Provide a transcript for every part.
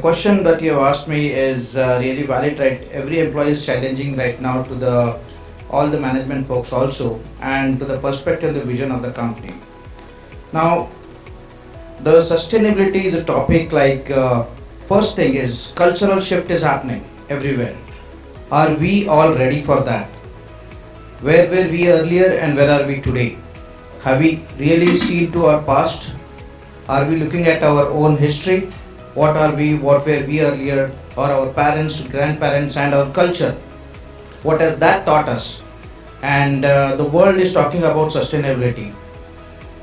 question that you have asked me is really valid, right? Every employee is challenging right now to the all the management folks also, and to the perspective, the vision of the company. Now, the sustainability is a topic like first thing is cultural shift is happening everywhere. Are we all ready for that? Where were we earlier and where are we today? Have we really seen to our past? Are we looking at our own history? What are we, what were we earlier, or our parents, grandparents, and our culture? What has that taught us? And the world is talking about sustainability.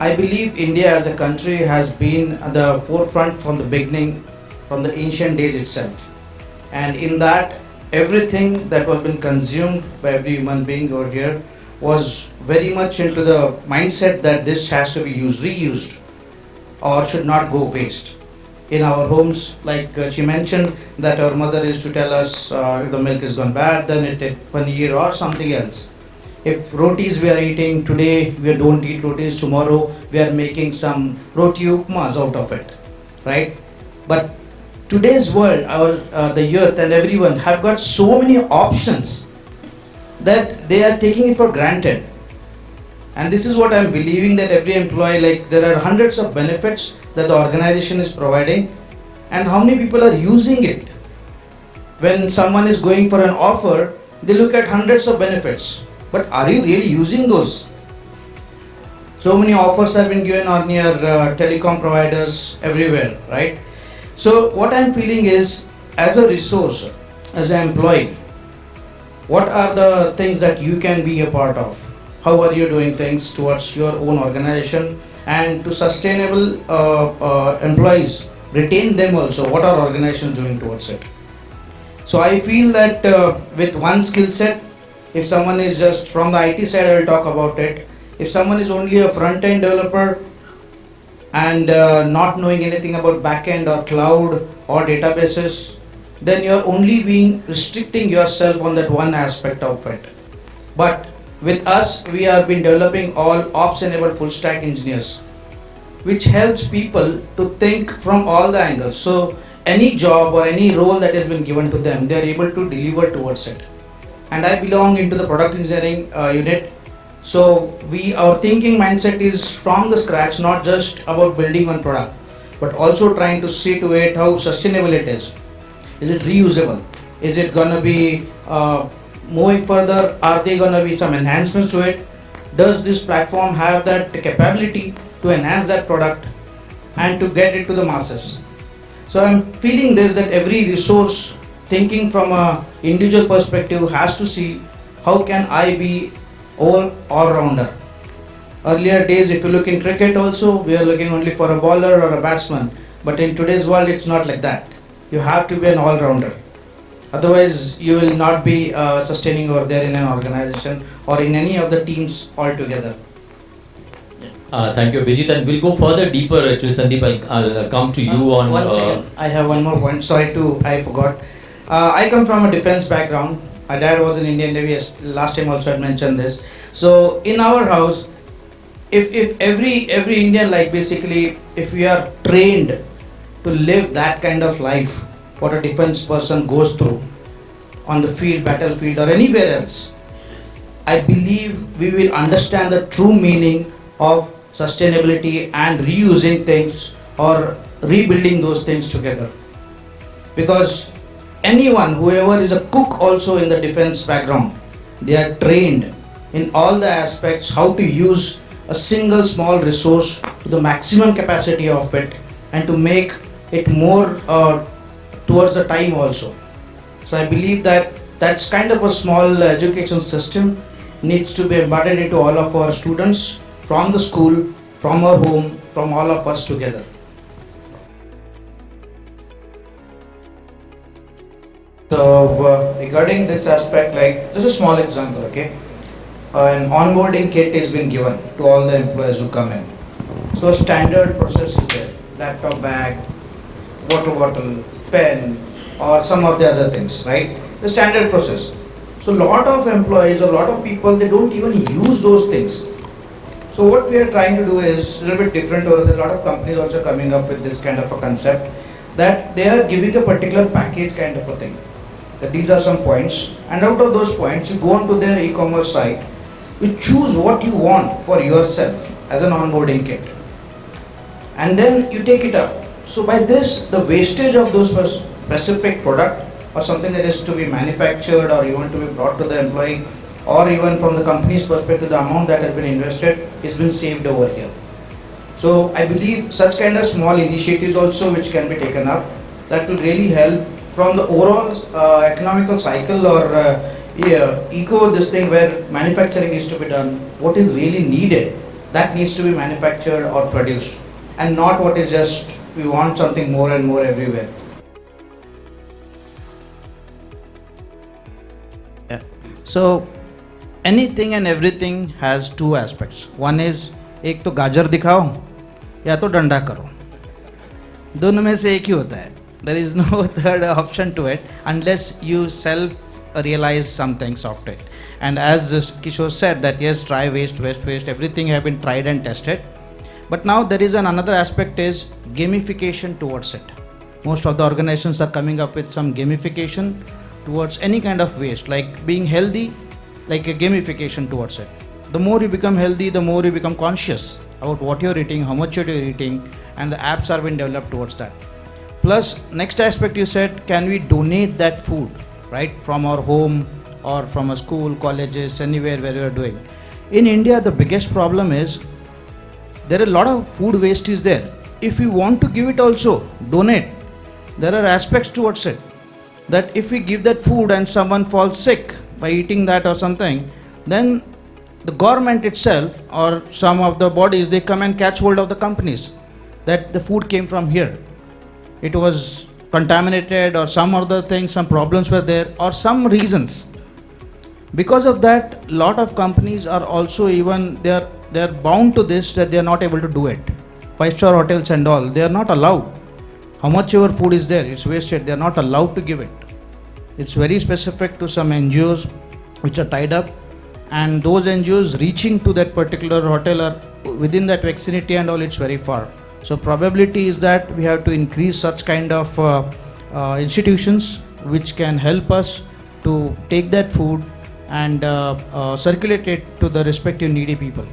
I believe India as a country has been at the forefront from the beginning, from the ancient days itself. And in that, everything that was been consumed by every human being over here was very much into the mindset that this has to be used, reused, or should not go waste. In our homes, like she mentioned, that our mother used to tell us if the milk is gone bad, then it take 1 year or something else. If rotis we are eating today, we don't eat rotis tomorrow, we are making some roti upmas out of it, right? But today's world, our the youth and everyone have got so many options that they are taking it for granted. And this is what I am believing, that every employee, like there are hundreds of benefits that the organization is providing, and how many people are using it. When someone is going for an offer, they look at hundreds of benefits, but are you really using those? So many offers have been given on your telecom providers everywhere, right? So what I am feeling is, as a resource, as an employee, what are the things that you can be a part of? How are you doing things towards your own organization, and to sustainable employees, retain them also? What are organizations doing towards it? So I feel that with one skill set, if someone is just from the IT side, I will talk about it. If someone is only a front-end developer and not knowing anything about back-end or cloud or databases, then you are only being restricting yourself on that one aspect of it. But with us, we have been developing all ops-enabled full-stack engineers, which helps people to think from all the angles. So any job or any role that has been given to them, they are able to deliver towards it. And I belong into the product engineering unit. So our thinking mindset is from the scratch, not just about building one product, but also trying to see to it how sustainable it is. Is it reusable? Is it going to be moving further? Are there going to be some enhancements to it? Does this platform have that capability to enhance that product and to get it to the masses? So I'm feeling this, that every resource, thinking from a individual perspective, has to see how can I be all-rounder. Earlier days, if you look in cricket also, we are looking only for a bowler or a batsman. But in today's world, it's not like that. You have to be an all-rounder. Otherwise, you will not be sustaining over there in an organization or in any of the teams altogether. Thank you, Abhijit. And we'll go further deeper. Actually, Sandeep, I'll come to you on... One second. I have one more point. I forgot. I come from a defense background. My dad was in Indian Navy. Last time also I mentioned this. So in our house, if every Indian, like basically, if we are trained to live that kind of life, what a defense person goes through on the field, battlefield, or anywhere else, I believe we will understand the true meaning of sustainability and reusing things or rebuilding those things together. Because anyone, whoever is a cook also in the defense background, they are trained in all the aspects how to use a single small resource to the maximum capacity of it and to make it more towards the time also. So I believe that that's kind of a small education system needs to be embedded into all of our students, from the school, from our home, from all of us together. So regarding this aspect, like just a small example, okay? An onboarding kit is being given to all the employees who come in. So a standard process is there: laptop bag, water bottle, pen, or some of the other things, right? The standard process. So a lot of employees, a lot of people, they don't even use those things. So what we are trying to do is a little bit different, or there are a lot of companies also coming up with this kind of a concept. that they are giving a particular package kind of a thing. That these are some points, and out of those points, you go onto their e-commerce site, you choose what you want for yourself as an onboarding kit, and then you take it up. So by this, the wastage of those specific product or something that is to be manufactured or even to be brought to the employee, or even from the company's perspective, the amount that has been invested is been saved over here. So I believe such kind of small initiatives also which can be taken up, that will really help from the overall economical cycle or eco this thing where manufacturing is to be done. What is really needed, that needs to be manufactured or produced, and not what is just we want something more and more everywhere. Yeah. So anything and everything has two aspects. One is एक तो गाजर दिखाओ या तो डंडा करो, दोनों में से एक ही होता है. There is no third option to it unless you self realize some things of it. And as Kishore said that yes, try waste, everything have been tried and tested. But now there is another aspect is gamification towards it. Most of the organizations are coming up with some gamification towards any kind of waste, like being healthy, like a gamification towards it. The more you become healthy, the more you become conscious about what you're eating, how much you're eating, and the apps are being developed towards that. Plus, next aspect you said, can we donate that food, right, from our home or from a school, colleges, anywhere where we are doing. In India, the biggest problem is there are a lot of food waste is there. If we want to give it also, donate, there are aspects towards it. That if we give that food and someone falls sick by eating that or something, then the government itself or some of the bodies, they come and catch hold of the companies that the food came from here. It was contaminated or some other thing, some problems were there or some reasons. Because of that, lot of companies are also even, they are bound to this that they are not able to do it. 5-star hotels and all, they are not allowed. How much your food is there, it's wasted, they are not allowed to give it. It's very specific to some NGOs which are tied up, and those NGOs reaching to that particular hotel or within that vicinity and all, it's very far. So probability is that we have to increase such kind of institutions which can help us to take that food and circulate it to the respective needy people.